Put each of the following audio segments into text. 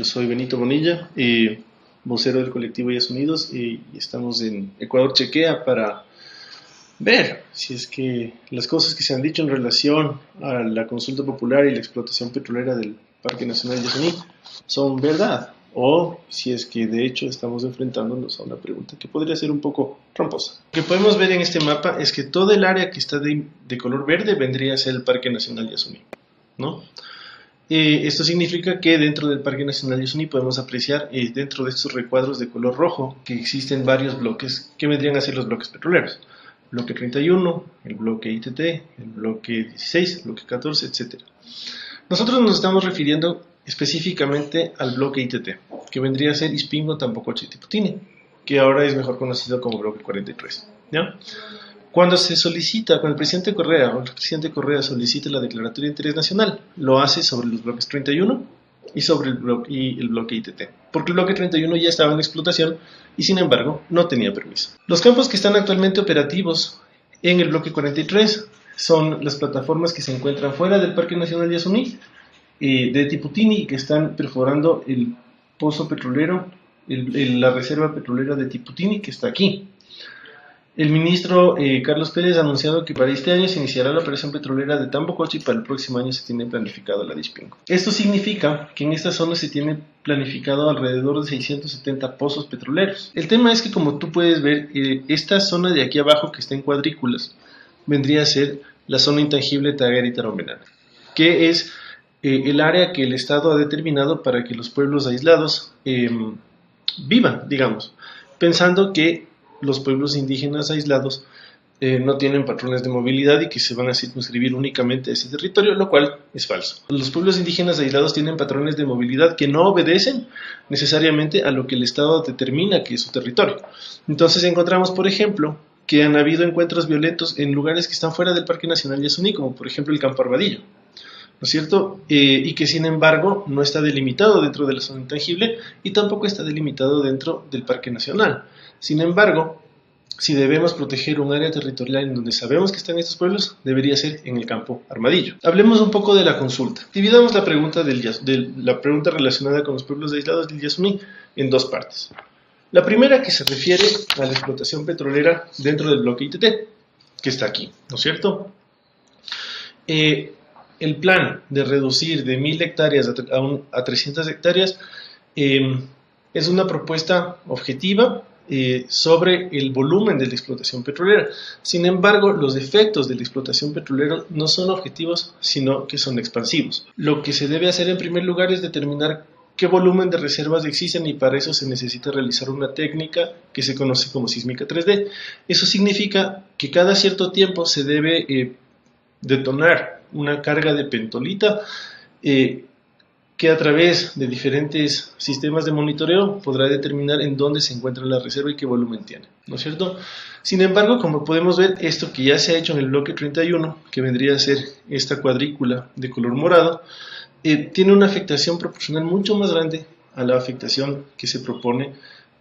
soy Benito Bonilla, vocero del colectivo Ellas Unidos, y estamos en Ecuador Chequea para ver si es que las cosas que se han dicho en relación a la consulta popular y la explotación petrolera del Parque Nacional Yasuní son verdad, o si es que de hecho estamos enfrentándonos a una pregunta que podría ser un poco tramposa. Lo que podemos ver en este mapa es que todo el área que está de color verde vendría a ser el Parque Nacional Yasuní, ¿no? Esto significa que dentro del Parque Nacional Yasuní podemos apreciar dentro de estos recuadros de color rojo que existen varios bloques que vendrían a ser los bloques petroleros. El bloque 31, el bloque ITT, el bloque 16, el bloque 14, etc. Nosotros nos estamos refiriendo específicamente al bloque ITT, que vendría a ser Ispingo, Tampocoche y Tiputini, que ahora es mejor conocido como bloque 43, ¿ya? Cuando el presidente Correa o el presidente Correa solicita la declaratoria de interés nacional, lo hace sobre los bloques 31 y sobre el bloque ITT, porque el bloque 31 ya estaba en explotación y sin embargo no tenía permiso. Los campos que están actualmente operativos en el bloque 43 son las plataformas que se encuentran fuera del Parque Nacional Yasuní, de Tiputini, y que están perforando el pozo petrolero, la reserva petrolera de Tiputini, que está aquí. El ministro Carlos Pérez ha anunciado que para este año se iniciará la operación petrolera de Tampocoche y para el próximo año se tiene planificado la de Ispingo. Esto significa que en esta zona se tiene planificado alrededor de 670 pozos petroleros. El tema es que, como tú puedes ver, esta zona de aquí abajo que está en cuadrículas vendría a ser la zona intangible Tagari-Tarombenana, que es el área que el Estado ha determinado para que los pueblos aislados vivan, digamos, pensando que los pueblos indígenas aislados no tienen patrones de movilidad y que se van a circunscribir únicamente a ese territorio, lo cual es falso. Los pueblos indígenas aislados tienen patrones de movilidad que no obedecen necesariamente a lo que el Estado determina que es su territorio. Entonces encontramos, por ejemplo, que han habido encuentros violentos en lugares que están fuera del Parque Nacional Yasuní, como por ejemplo el Campo Armadillo, ¿no es cierto? Y que sin embargo no está delimitado dentro de la zona intangible y tampoco está delimitado dentro del Parque Nacional. Sin embargo, si debemos proteger un área territorial en donde sabemos que están estos pueblos, debería ser en el Campo Armadillo. Hablemos un poco de la consulta. Dividamos la pregunta, la pregunta relacionada con los pueblos aislados del Yasuní en dos partes. La primera, que se refiere a la explotación petrolera dentro del bloque ITT, que está aquí, ¿no es cierto? El plan de reducir de 1000 hectáreas a 300 hectáreas es una propuesta objetiva sobre el volumen de la explotación petrolera. Sin embargo, los efectos de la explotación petrolera no son objetivos, sino que son expansivos. Lo que se debe hacer en primer lugar es determinar qué volumen de reservas existen, y para eso se necesita realizar una técnica que se conoce como sísmica 3D. Eso significa que cada cierto tiempo se debe detonar una carga de pentolita que a través de diferentes sistemas de monitoreo podrá determinar en dónde se encuentra la reserva y qué volumen tiene, ¿no es cierto? Sin embargo, como podemos ver, esto que ya se ha hecho en el bloque 31, que vendría a ser esta cuadrícula de color morado, tiene una afectación proporcional mucho más grande a la afectación que se propone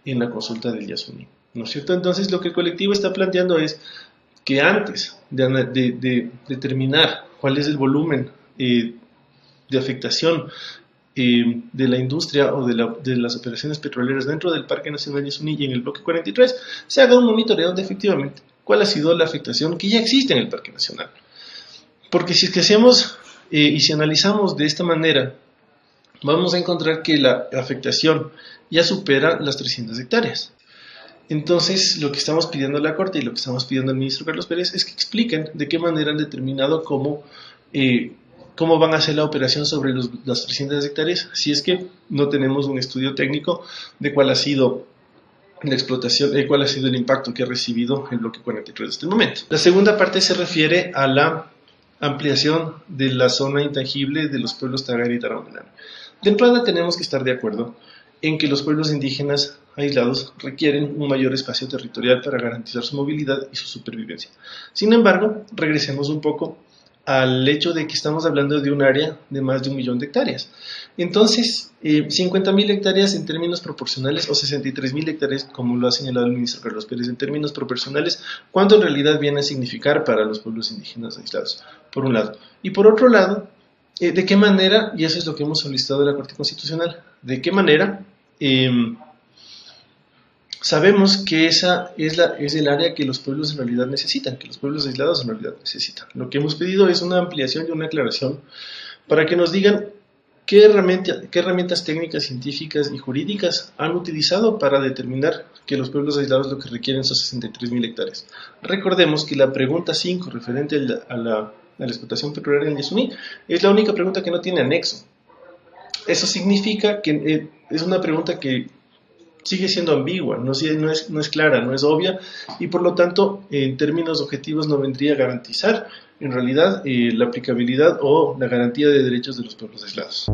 en la consulta del Yasuní, ¿no es cierto? Entonces, lo que el colectivo está planteando es que antes de determinar cuál es el volumen de afectación de la industria o de las operaciones petroleras dentro del Parque Nacional Yasuní y en el bloque 43, se haga un monitoreo de efectivamente cuál ha sido la afectación que ya existe en el Parque Nacional. Porque si es que hacemos y si analizamos de esta manera, vamos a encontrar que la afectación ya supera las 300 hectáreas. Entonces, lo que estamos pidiendo a la Corte y lo que estamos pidiendo al ministro Carlos Pérez es que expliquen de qué manera han determinado cómo van a hacer la operación sobre las 300 hectáreas, si es que no tenemos un estudio técnico de cuál ha sido la explotación, cuál ha sido el impacto que ha recibido el bloque 43 hasta el momento. La segunda parte se refiere a la ampliación de la zona intangible de los pueblos Tagari y Tarombenana. De entrada, tenemos que estar de acuerdo en que los pueblos indígenas aislados requieren un mayor espacio territorial para garantizar su movilidad y su supervivencia. Sin embargo, regresemos un poco al hecho de que estamos hablando de un área de más de 1 millón de hectáreas. Entonces, 50.000 hectáreas en términos proporcionales o 63.000 hectáreas, como lo ha señalado el ministro Carlos Pérez, en términos proporcionales, ¿cuánto en realidad viene a significar para los pueblos indígenas aislados? Por un lado. Y por otro lado, ¿De qué manera? Y eso es lo que hemos solicitado de la Corte Constitucional. ¿De qué manera? Sabemos que esa es el área que los pueblos en realidad necesitan, que los pueblos aislados en realidad necesitan. Lo que hemos pedido es una ampliación y una aclaración para que nos digan qué herramientas técnicas, científicas y jurídicas han utilizado para determinar que los pueblos aislados lo que requieren son 63.000 hectáreas. Recordemos que la pregunta 5 referente a la explotación petrolera en Yasuní es la única pregunta que no tiene anexo. Eso significa que es una pregunta que sigue siendo ambigua, no es clara, no es obvia, y por lo tanto, en términos objetivos, no vendría a garantizar, en realidad, la aplicabilidad o la garantía de derechos de los pueblos aislados.